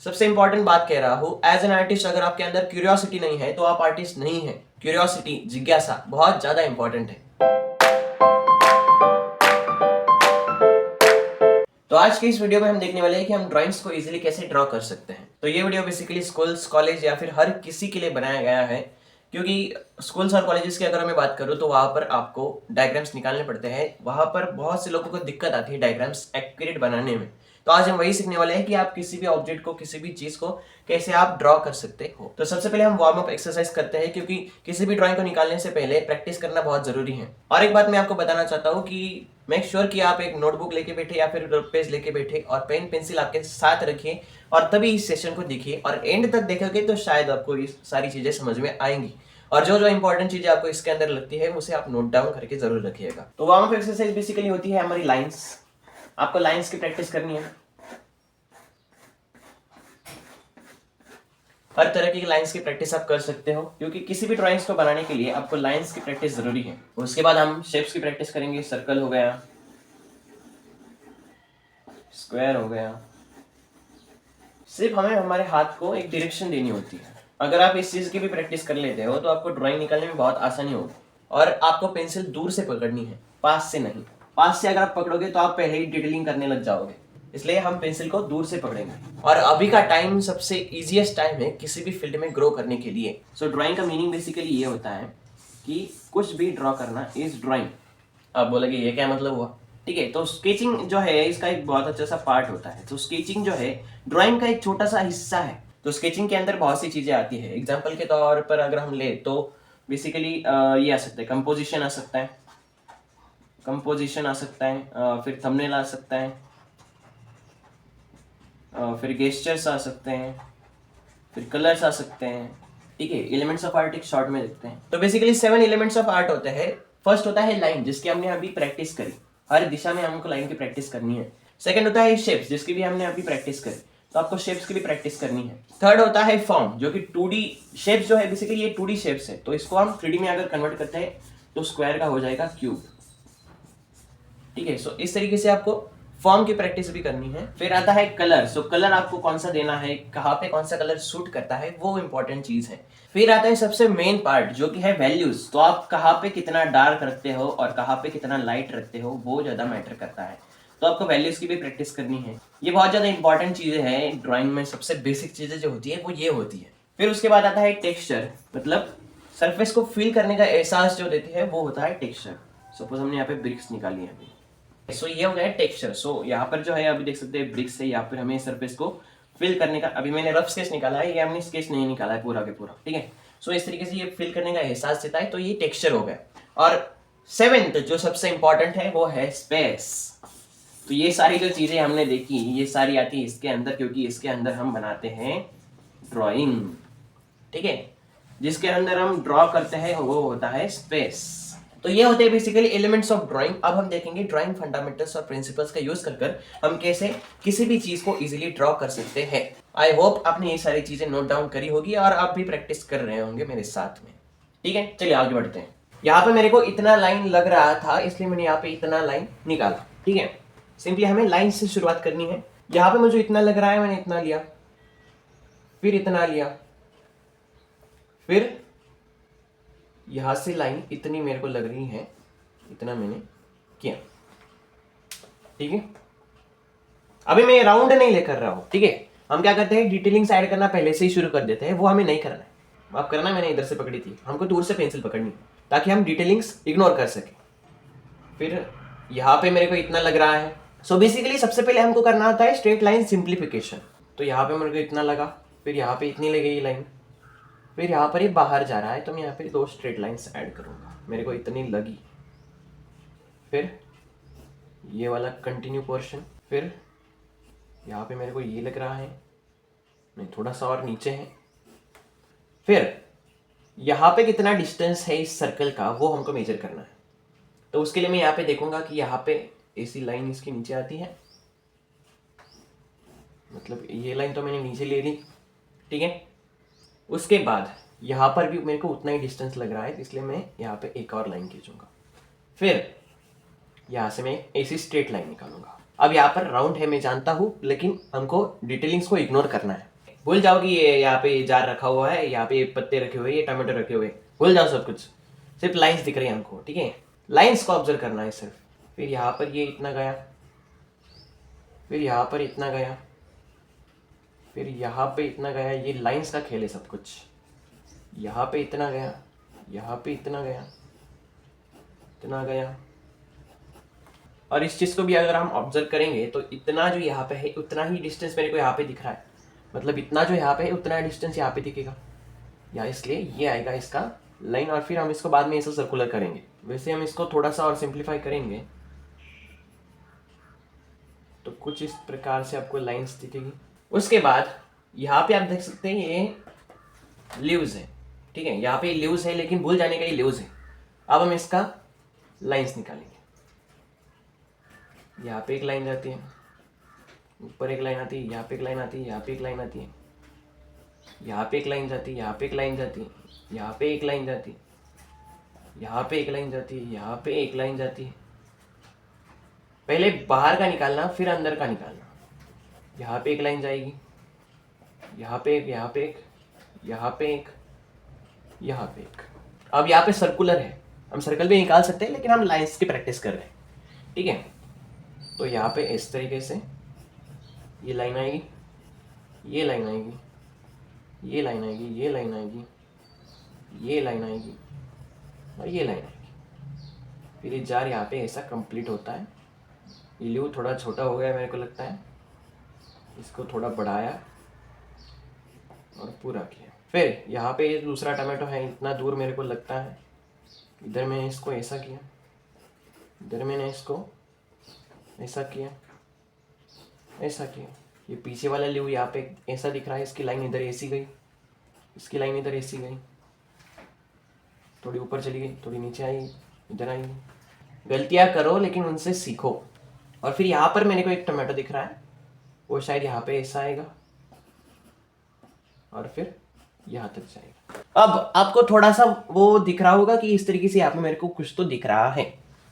सबसे इंपॉर्टेंट बात कह रहा हूँ, एज एन आर्टिस्ट अगर आपके अंदर क्यूरियोसिटी नहीं है तो आप आर्टिस्ट नहीं है। क्यूरियोसिटी, जिज्ञासा बहुत ज्यादा इंपॉर्टेंट है। तो आज की इस वीडियो में हम देखने वाले हैं कि हम ड्राइंग्स को इजीली कैसे ड्रॉ कर सकते हैं। तो ये वीडियो बेसिकली स्कूल्स, कॉलेज या फिर हर किसी के लिए बनाया गया है, क्योंकि स्कूल्स और कॉलेजेस की अगर मैं बात करूँ तो वहाँ पर आपको डायग्राम्स निकालने पड़ते हैं। वहाँ पर बहुत से लोगों को दिक्कत आती है डायग्राम्स एक्यूरेट बनाने में। तो आज हम वही सीखने वाले हैं कि आप किसी भी ऑब्जेक्ट को, किसी भी चीज को कैसे आप ड्रॉ कर सकते हो। तो सबसे पहले हम वार्म अप एक्सरसाइज करते हैं, क्योंकि किसी भी ड्राइंग को निकालने से पहले प्रैक्टिस करना बहुत जरूरी है। और एक बात मैं आपको बताना चाहता हूँ कि मेक श्योर कि आप एक नोटबुक लेके बैठे या फिर पेज लेके बैठे और पेन पेंसिल आपके साथ रखिए और तभी इस सेशन को देखिए और एंड तक देखोगे तो शायद आपको ये सारी चीजें समझ में आएंगी। और जो जो इंपॉर्टेंट चीजें आपको इसके अंदर लगती है उसे आप नोट डाउन करके जरूर रखिएगा। तो वार्म अप एक्सरसाइज बेसिकली होती है हमारी लाइंस। आपको लाइंस की प्रैक्टिस करनी है। हर तरह की लाइंस की प्रैक्टिस आप कर सकते हो, क्योंकि किसी भी ड्राइंग्स को बनाने के लिए आपको लाइंस की प्रैक्टिस जरूरी है। उसके बाद हम शेप्स की प्रैक्टिस करेंगे। सर्कल हो गया, स्क्वायर हो गया। सिर्फ हमें हमारे हाथ को एक डायरेक्शन देनी होती है। अगर आप इस चीज की भी प्रैक्टिस कर लेते हो तो आपको ड्राइंग निकालने में बहुत आसानी होगी। और आपको पेंसिल दूर से पकड़नी है, पास से नहीं। पास से अगर आप पकड़ोगे तो आप पहले ही डिटेलिंग करने लग जाओगे, इसलिए हम पेंसिल को दूर से पकड़ेंगे। और अभी का टाइम सबसे इजीएस्ट टाइम है किसी भी फील्ड में ग्रो करने के लिए। सो ड्राइंग का मीनिंग बेसिकली ये होता है कि कुछ भी ड्रॉ करना इज ड्राइंग। आप बोलोगे ये क्या मतलब हुआ? ठीक है, तो स्केचिंग जो है इसका एक बहुत अच्छा सा पार्ट होता है। तो स्केचिंग जो है ड्राइंग का एक छोटा सा हिस्सा है। तो स्केचिंग के अंदर बहुत सी चीजें आती है। एग्जाम्पल के तौर पर अगर हम ले तो बेसिकली ये आ सकता है, कंपोजिशन आ सकता है, कंपोजिशन आ सकता है, फिर थंबनेल आ सकता है, फिर गेस्चर्स आ सकते हैं, फिर कलर्स आ सकते हैं। ठीक है, एलिमेंट्स ऑफ आर्ट एक शॉर्ट में देखते हैं। तो बेसिकली 7 एलिमेंट्स ऑफ आर्ट होते हैं। फर्स्ट होता है लाइन, जिसकी हमने अभी प्रैक्टिस करी। हर दिशा में हमको लाइन की प्रैक्टिस करनी है। सेकंड होता है शेप्स, जिसकी भी हमने अभी प्रैक्टिस करी, तो आपको शेप्स की भी प्रैक्टिस करनी है। थर्ड होता है फॉर्म, जो कि 2D शेप्स जो है, बेसिकली ये 2D शेप्स है, तो इसको हम 3D में अगर कन्वर्ट करते हैं तो स्क्वायर का हो जाएगा क्यूब। ठीक है, सो इस तरीके से आपको फॉर्म की प्रैक्टिस भी करनी है। फिर आता है कलर। सो कलर आपको कौन सा देना है, कहाँ पे कौन सा कलर सूट करता है, वो इंपॉर्टेंट चीज है। फिर आता है सबसे मेन पार्ट, जो कि है वैल्यूज। तो आप कहाँ पे कितना डार्क रखते हो और कहाँ पे कितना लाइट रखते हो, वो ज्यादा मैटर करता है। तो आपको वैल्यूज की भी प्रैक्टिस करनी है। ये बहुत ज्यादा इंपॉर्टेंट चीजें हैं ड्राइंग में। सबसे बेसिक चीजें जो होती है वो ये होती है। फिर उसके बाद आता है टेक्सचर, मतलब सरफेस को फील करने का एहसास जो देती है वो होता है टेक्सचर। सपोज हमने यहाँ पे ब्रिक्स निकाली है अभी, सो ये हो गया टेक्सचर। सो यहाँ पर जो है अभी देख सकते हैं ब्रिक्स है, यहाँ पर हमें सरफेस को फिल करने का, अभी मैंने रफ स्केच निकाला है, ये हमने स्केच नहीं निकाला है पूरा के पूरा। ठीक है, सो इस तरीके से ये फिल करने का एहसास देता है, तो ये टेक्सचर हो गया। और सेवेंथ जो सबसे इंपॉर्टेंट है वो है स्पेस। तो ये सारी जो चीजें हमने देखी ये सारी आती है इसके अंदर, क्योंकि इसके अंदर हम बनाते हैं ड्राइंग। ठीक है, जिसके अंदर हम ड्रॉ करते हैं वो होता है स्पेस। तो ये होते हैं बेसिकली एलिमेंट्स ऑफ ड्राइंग। अब हम देखेंगे ड्राइंग फंडामेंटल्स और प्रिंसिपल्स का यूज कर हम कैसे किसी भी चीज को इजीली ड्रॉ कर सकते हैं। आई होप आपने ये सारी चीजें नोट डाउन करी होगी और आप भी प्रैक्टिस कर रहे होंगे मेरे साथ में। ठीक है, चलिए आगे बढ़ते हैं। यहाँ पे मेरे को इतना लाइन लग रहा था, इसलिए मैंने यहाँ पे इतना लाइन निकाला। ठीक है, सिंपली हमें लाइन से शुरुआत करनी है। यहाँ पे मुझे इतना लग रहा है, मैंने इतना लिया, फिर इतना लिया, फिर यहां से लाइन इतनी मेरे को लग रही है, इतना मैंने किया। ठीक है, अभी मैं राउंड नहीं लेकर रहा हूं। ठीक है, हम क्या करते हैं, डिटेलिंग साइड करना पहले से ही शुरू कर देते हैं, वो हमें नहीं करना है। आप करना, मैंने इधर से पकड़ी थी, हमको दूर से पेंसिल पकड़नी है ताकि हम डिटेलिंग्स इग्नोर कर सके। फिर यहाँ पे मेरे को इतना लग रहा है। सो बेसिकली सबसे पहले हमको करना होता है स्ट्रेट लाइन सिंप्लीफिकेशन। तो यहाँ पे मेरे को इतना लगा, फिर यहाँ पे इतनी लगेगी लाइन, फिर यहाँ पर ये बाहर जा रहा है तो मैं यहाँ पे 2 स्ट्रेट लाइंस ऐड करूंगा, मेरे को इतनी लगी। फिर ये वाला कंटिन्यू पोर्शन, फिर यहाँ पे मेरे को ये लग रहा है, नहीं थोड़ा सा और नीचे है। फिर यहाँ पे कितना डिस्टेंस है इस सर्कल का वो हमको मेजर करना है। तो उसके लिए मैं यहाँ पे देखूंगा कि यहाँ पे ऐसी लाइन इसके नीचे आती है, मतलब ये लाइन तो मैंने नीचे ले ली। ठीक है, उसके बाद यहाँ पर भी मेरे को उतना ही डिस्टेंस लग रहा है, इसलिए मैं यहाँ पे एक और लाइन खींचूंगा। फिर यहाँ से मैं ऐसी स्ट्रेट लाइन निकालूंगा। अब यहाँ पर राउंड है मैं जानता हूँ, लेकिन हमको डिटेलिंग्स को इग्नोर करना है। भूल जाओ कि ये यहाँ पे जार रखा हुआ है, यहाँ पे पत्ते रखे हुए, ये टमाटो रखे हुए, भूल जाओ सब कुछ, सिर्फ लाइंस दिख रही है हमको, ठीक है। लाइंस को ऑब्जर्व करना है सिर्फ। फिर यहाँ पर ये इतना गया, फिर यहाँ पर इतना गया, फिर यहाँ पे इतना गया, ये लाइंस का खेल है सब कुछ। यहाँ पे इतना गया, यहाँ पे इतना गया, इतना गया। और इस चीज़ को भी अगर हम ऑब्जर्व करेंगे तो इतना जो यहाँ पे है उतना ही डिस्टेंस मेरे को यहाँ पे दिख रहा है, मतलब इतना जो यहाँ पे है उतना डिस्टेंस यहाँ पे दिखेगा, या इसलिए ये आएगा इसका लाइन। और फिर हम इसको बाद में ऐसा सर्कुलर करेंगे। वैसे हम इसको थोड़ा सा और सिंप्लीफाई करेंगे तो कुछ इस प्रकार से आपको लाइंस दिखेगी। उसके बाद यहाँ पे आप देख सकते हैं ये लीव्स है, ठीक है, यहाँ पे लीव्स है, लेकिन भूल जाने का ये लीव्स है। अब हम इसका लाइंस निकालेंगे। यहाँ पे एक लाइन जाती है, ऊपर एक लाइन आती है, यहाँ पे एक लाइन आती है, यहाँ पे एक लाइन आती है, यहाँ पे एक लाइन जाती है, यहाँ पे एक लाइन जाती है, यहाँ पे एक लाइन जाती है, यहाँ पे एक लाइन जाती है, यहाँ पे एक लाइन जाती है। पहले बाहर का निकालना, फिर अंदर का निकालना। यहाँ पे एक लाइन जाएगी, यहाँ पे एक, यहाँ पे एक, यहाँ पे एक, यहाँ पे एक। अब यहाँ पे सर्कुलर है, हम सर्कल भी निकाल सकते हैं, लेकिन हम लाइंस की प्रैक्टिस कर रहे हैं, ठीक है। तो यहाँ पे इस तरीके से ये लाइन आएगी, ये लाइन आएगी, ये लाइन आएगी, ये लाइन आएगी, ये लाइन आएगी और ये लाइन आएगी। फिर ये जार यहाँ पे ऐसा कंप्लीट होता है। ये लीव थोड़ा छोटा हो गया मेरे को लगता है, इसको थोड़ा बढ़ाया और पूरा किया। फिर यहाँ पे ये दूसरा टमाटो है, इतना दूर मेरे को लगता है, इधर मैंने इसको ऐसा किया, इधर मैंने इसको ऐसा किया, ऐसा किया। ये पीछे वाला लीव यहाँ पे ऐसा दिख रहा है, इसकी लाइन इधर ऐसी गई, इसकी लाइन इधर ऐसी गई, थोड़ी ऊपर चली गई, थोड़ी नीचे आई, इधर आई। गलतियाँ करो लेकिन उनसे सीखो। और फिर यहाँ पर मेरे को एक टमाटो दिख रहा है, वो शायद यहाँ पे ऐसा आएगा और फिर यहाँ तक जाएगा। अब आपको थोड़ा सा वो दिख रहा होगा कि इस तरीके से यहाँ पे मेरे को कुछ तो दिख रहा है,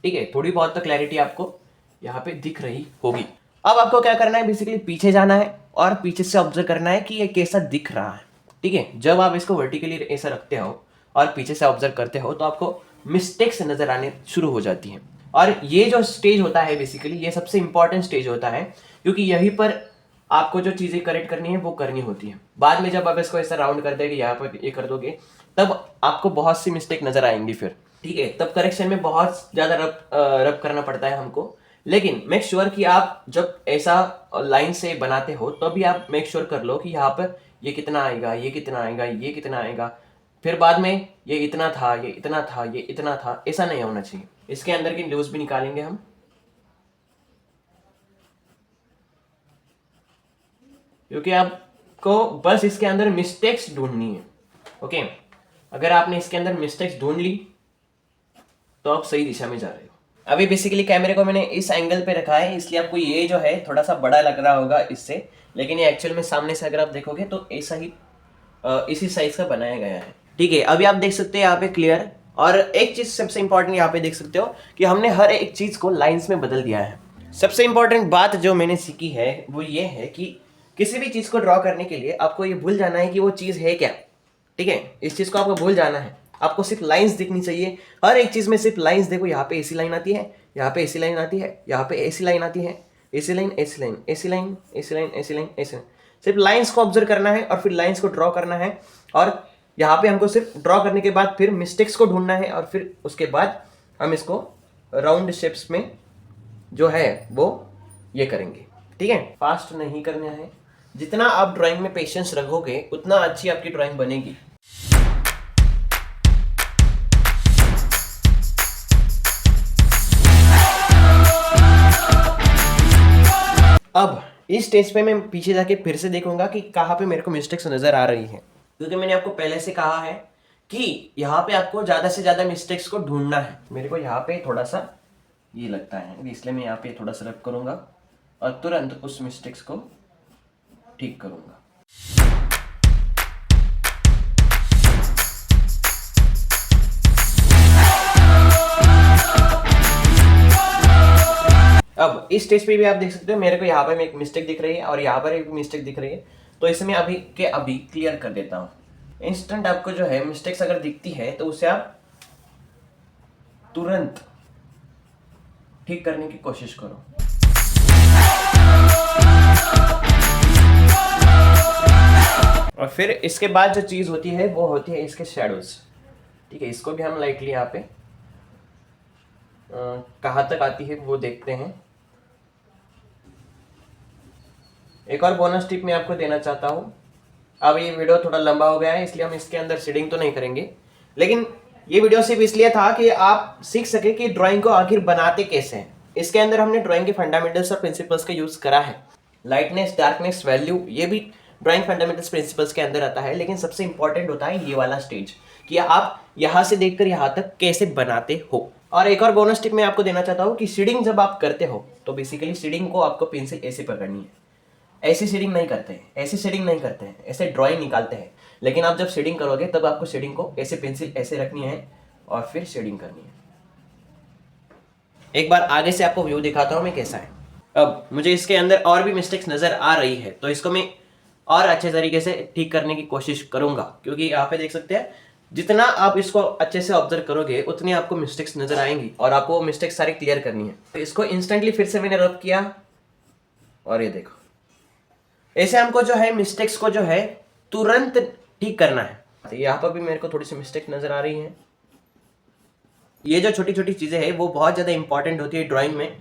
ठीक है, थोड़ी बहुत तो क्लैरिटी आपको यहाँ पे दिख रही होगी। अब आपको क्या करना है, बेसिकली पीछे जाना है और पीछे से ऑब्जर्व करना है कि ये कैसा दिख रहा है, ठीक है। जब आप इसको वर्टिकली ऐसा रखते हो और पीछे से ऑब्जर्व करते हो तो आपको मिस्टेक्स नजर आने शुरू हो जाती हैं। और ये जो स्टेज होता है बेसिकली ये सबसे इंपॉर्टेंट स्टेज होता है, क्योंकि यहीं पर आपको जो चीज़ें करेक्ट करनी है वो करनी होती है। बाद में जब आप इसको ऐसा राउंड कर देंगे, यहाँ पर ये कर दोगे, तब आपको बहुत सी मिस्टेक नजर आएंगी फिर, ठीक है। तब करेक्शन में बहुत ज़्यादा रब करना पड़ता है हमको। लेकिन मेक श्योर कि आप जब ऐसा लाइन से बनाते हो तो भी आप मेक श्योर कर लो कि यहाँ पर ये कितना आएगा, ये कितना आएगा, ये कितना आएगा, फिर बाद में ये इतना था, ये इतना था, ये इतना था, ऐसा नहीं होना चाहिए। इसके अंदर की न्यूज भी निकालेंगे हम, क्योंकि आपको बस इसके अंदर मिस्टेक्स ढूंढनी है, ओके। अगर आपने इसके अंदर मिस्टेक्स ढूंढ ली तो आप सही दिशा में जा रहे हो। अभी बेसिकली कैमरे को मैंने इस एंगल पे रखा है, इसलिए आपको ये जो है थोड़ा सा बड़ा लग रहा होगा इससे, लेकिन ये एक्चुअल में सामने से अगर आप देखोगे तो ऐसा ही इसी साइज का बनाया गया है, ठीक है। अभी आप देख सकते हैं यहाँ पे क्लियर। और एक चीज सबसे इंपॉर्टेंट यहाँ पे देख सकते हो कि हमने हर एक चीज को लाइंस में बदल दिया है। सबसे इंपॉर्टेंट बात जो मैंने सीखी है वो ये है कि किसी भी चीज को ड्रॉ करने के लिए आपको ये भूल जाना है कि वो चीज है क्या, ठीक है। इस चीज को आपको भूल जाना है, आपको सिर्फ लाइंस दिखनी चाहिए। हर एक चीज में सिर्फ लाइंस देखो, यहाँ पे ऐसी लाइन आती है, यहाँ पे ऐसी लाइन आती है, यहाँ पे ऐसी लाइन आती है, ऐसी लाइन, ऐसी लाइन, ऐसी लाइन, ऐसी लाइन, ऐसी लाइन, ऐसी लाइन। सिर्फ लाइंस को ऑब्जर्व करना है और फिर लाइंस को ड्रॉ करना है। और यहाँ पे हमको सिर्फ ड्रॉ करने के बाद फिर मिस्टेक्स को ढूंढना है और फिर उसके बाद हम इसको राउंड शेप्स में जो है वो ये करेंगे, ठीक है। फास्ट नहीं करना है, जितना आप ड्राइंग में पेशेंस रखोगे उतना अच्छी आपकी ड्राइंग बनेगी। अब इस स्टेज पे मैं पीछे जाके फिर से देखूंगा कि कहाँ पे मेरे को मिस्टेक्स नजर आ रही है, क्योंकि मैंने आपको पहले से कहा है कि यहाँ पे आपको ज्यादा से ज्यादा मिस्टेक्स को ढूंढना है। मेरे को यहाँ पे थोड़ा सा ये लगता है, इसलिए मैं यहाँ पे थोड़ा सा रब करूंगा और तुरंत उस मिस्टेक्स को ठीक करूंगा। अब इस स्टेज पे भी आप देख सकते हो मेरे को यहाँ पर एक मिस्टेक दिख रही है और यहाँ पर एक मिस्टेक दिख रही है। तो इसे मैं अभी के अभी क्लियर कर देता हूँ। इंस्टेंट आपको जो है मिस्टेक्स अगर दिखती है तो उसे आप तुरंत ठीक करने की कोशिश करो। और फिर इसके बाद जो चीज़ होती है वो होती है इसके शेडोज। ठीक है, इसको भी हम लाइटली यहाँ पे कहाँ तक आती है वो देखते हैं। एक और बोनस टिप मैं आपको देना चाहता हूँ। अब ये वीडियो थोड़ा लंबा हो गया है इसलिए हम इसके अंदर शेडिंग तो नहीं करेंगे, लेकिन ये वीडियो सिर्फ इसलिए था कि आप सीख सके कि ड्राइंग को आखिर बनाते कैसे हैं। इसके अंदर हमने ड्राइंग के फंडामेंटल्स और प्रिंसिपल्स का यूज करा है। लाइटनेस, डार्कनेस, वैल्यू, ये भी ड्राइंग फंडामेंटल्स प्रिंसिपल्स के अंदर आता है, लेकिन सबसे इंपॉर्टेंट होता है ये वाला स्टेज कि आप यहाँ से देखकर यहाँ तक कैसे बनाते हो। और एक और बोनस टिप मैं आपको देना चाहता हूँ कि शेडिंग जब आप करते हो तो बेसिकली शेडिंग को आपको पेंसिल ऐसे पकड़नी है, ऐसी शेडिंग नहीं करते हैं, ऐसी शेडिंग नहीं करते हैं, ऐसे ड्राइंग निकालते हैं। लेकिन आप जब शेडिंग करोगे तब आपको शेडिंग को ऐसे पेंसिल ऐसे रखनी है और फिर शेडिंग करनी है। एक बार आगे से आपको व्यू दिखाता हूँ मैं कैसा है। अब मुझे इसके अंदर और भी मिस्टेक्स नजर आ रही है तो इसको मैं और अच्छे तरीके से ठीक करने की कोशिश करूंगा, क्योंकि यहाँ पे देख सकते हैं जितना आप इसको अच्छे से ऑब्जर्व करोगे उतनी आपको मिस्टेक्स नजर आएंगी और आपको वो मिस्टेक्स सारी क्लियर करनी है। तो इसको इंस्टेंटली फिर से मैंने रब किया और ये देखो, ऐसे हमको जो है मिस्टेक्स को जो है तुरंत ठीक करना है। तो यहाँ पर भी मेरे को थोड़ी सी मिस्टेक नजर आ रही है। ये जो छोटी छोटी चीजें हैं वो बहुत ज्यादा इंपॉर्टेंट होती है ड्राइंग में।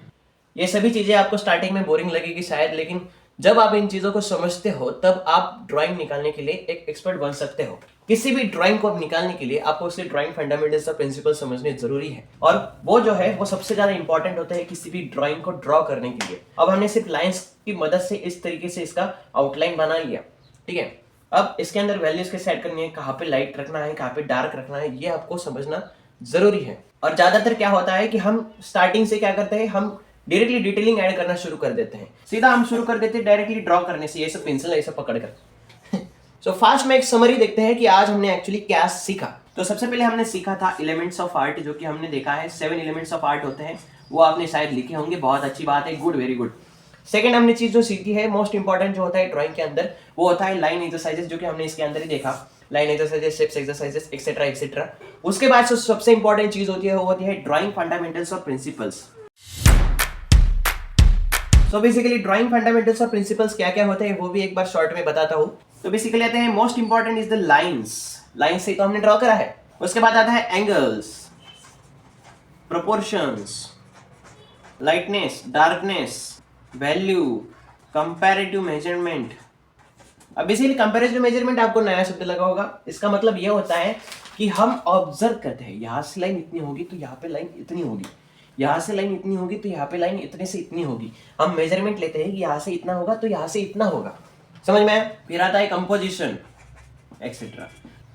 ये सभी चीजें आपको स्टार्टिंग में बोरिंग लगेगी शायद, लेकिन जब आप इन चीजों को समझते हो तब आप ड्राइंग निकालने के लिए एक एक्सपर्ट बन सकते हो। किसी भी ड्राइंग को आप निकालने के लिए आपको उसके ड्राइंग फंडामेंटल्स और प्रिंसिपल समझने जरूरी है, और वो जो है वो सबसे ज्यादा इंपॉर्टेंट होता है किसी भी ड्राइंग को ड्रॉ करने के लिए। अब हमने सिर्फ लाइंस की मदद से इस तरीके से इसका आउटलाइन बना लिया, ठीक है। अब इसके अंदर वैल्यूज कैसे सेट करनी है, कहाँ पे लाइट रखना है, कहाँ पे डार्क रखना है, ये आपको समझना जरूरी है। और ज्यादातर क्या होता है कि हम स्टार्टिंग से क्या करते हैं, हम डायरेक्टली डिटेलिंग ऐड करना शुरू कर देते हैं। सीधा हम शुरू कर देते हैं डायरेक्टली ड्रॉ करने से, ये सब पेंसिल ऐसे पकड़कर। सो फास्ट में एक समरी देखते हैं कि आज हमने एक्चुअली क्या सीखा। तो सबसे पहले हमने सीखा था एलिमेंट्स ऑफ आर्ट, जो कि हमने देखा है 7 एलिमेंट्स ऑफ आर्ट होते हैं, वो आपने शायद लिखे होंगे, बहुत अच्छी बात है, गुड, वेरी गुड। सेकंड हमने चीज जो सीखी है, मोस्ट इंपॉर्टेंट जो होता है ड्राइंग के अंदर, वो होता है लाइन एक्सरसाइजेस, जो कि हमने इसके अंदर ही देखा, line exercises, shapes exercises, etcetera etcetera. उसके बाद जो सबसे इंपॉर्टेंट चीज होती है वो होती है ड्राइंग फंडामेंटल्स और principles. So basically drawing fundamentals और प्रिंसिपल्स क्या क्या होते हैं वो भी एक बार शॉर्ट में बताता हूँ। तो बेसिकली आते हैं most important is the lines. Lines से तो हमने ड्रॉ करा है। उसके बाद आता है angles, proportions, lightness, darkness, value, comparative measurement. अब बेसिकली कंपैरेटिव मेजरमेंट आपको नया शब्द लगा होगा। इसका मतलब ये होता है कि हम ऑब्जर्व करते हैं, यहाँ से लाइन इतनी होगी तो यहाँ पे लाइन इतनी होगी, यहाँ से लाइन इतनी होगी तो यहाँ पे लाइन इतने से इतनी होगी। हम मेजरमेंट लेते हैं कि यहाँ से इतना होगा तो यहाँ से इतना होगा, समझ में आया। फिर आता है कंपोजिशन, एक्सेट्रा।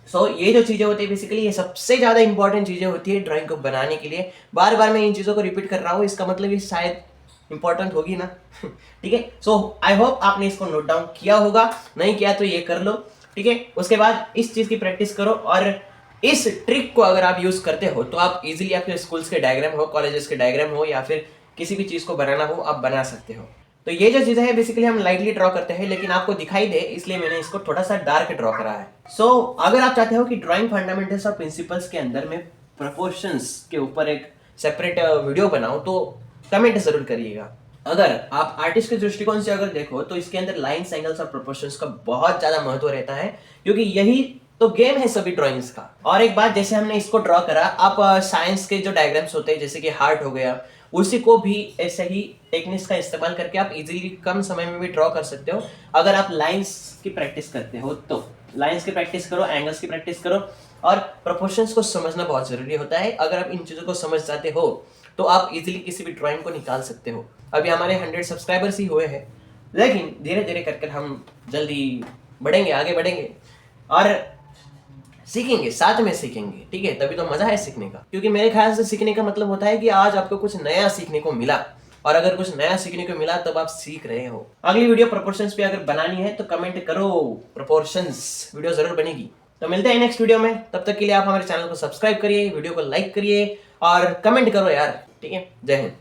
सो ये जो चीजें होती है बेसिकली ये सबसे ज्यादा इंपॉर्टेंट चीजें होती है ड्राइंग को बनाने के लिए। बार बार मैं इन चीजों को रिपीट कर रहा हूँ, इसका मतलब ये शायद इंपॉर्टेंट होगी ना। ठीक है, सो आई होप आपने इसको नोट डाउन किया होगा, नहीं किया तो ये कर लो, ठीक है। उसके बाद इस चीज की प्रैक्टिस करो, और इस ट्रिक को अगर आप यूज करते हो तो आप इजीली आपके स्कूल्स के डायग्राम हो, कॉलेजेस के डायग्राम हो, या फिर किसी भी चीज को बनाना हो आप बना सकते हो। तो ये जो चीजें है बेसिकली हम लाइटली ड्रॉ करते हैं, लेकिन आपको दिखाई दे इसलिए मैंने इसको थोड़ा सा डार्क ड्रॉ करा है। सो अगर आप चाहते हो कि ड्राइंग फंडामेंटल्स और प्रिंसिपल्स के अंदर में प्रोपोर्शंस के ऊपर एक सेपरेट वीडियो बनाऊं तो कमेंट जरूर करिएगा। अगर आप आर्टिस्ट के दृष्टिकोण से अगर देखो तो इसके अंदर लाइन्स, एंगल्स और प्रोपोर्शंस का बहुत ज्यादा महत्व रहता है, क्योंकि यही तो गेम है सभी ड्राइंग्स का। और एक बात, जैसे हमने इसको ड्रॉ करा, आप साइंस के जो डायग्राम्स होते हैं जैसे कि हार्ट हो गया, उसी को भी ऐसे ही टेक्निक्स का इस्तेमाल करके आप इजीली कम समय में भी ड्रॉ कर सकते हो। अगर आप लाइंस की प्रैक्टिस करते हो तो लाइंस की प्रैक्टिस करो, एंगल्स की प्रैक्टिस करो, और प्रोपोर्शंस को समझना बहुत जरूरी होता है। अगर आप इन चीजों को समझ जाते हो तो आप इजीली किसी भी ड्राइंग को निकाल सकते हो। अभी हमारे 100 सब्सक्राइबर्स ही हुए हैं, लेकिन धीरे धीरे करके हम जल्दी बढ़ेंगे, आगे बढ़ेंगे और सीखेंगे, साथ में सीखेंगे, ठीक है। तभी तो मजा है सीखने का, क्योंकि मेरे ख्याल से सीखने का मतलब होता है कि आज आपको कुछ नया सीखने को मिला, और अगर कुछ नया सीखने को मिला तब आप सीख रहे हो। अगली वीडियो प्रोपोर्शंस पे अगर बनानी है तो कमेंट करो, प्रोपोर्शंस वीडियो जरूर बनेगी। तो मिलते हैं नेक्स्ट वीडियो में, तब तक के लिए आप हमारे चैनल को सब्सक्राइब करिए, वीडियो को लाइक करिए और कमेंट करो यार, ठीक है। जय हिंद।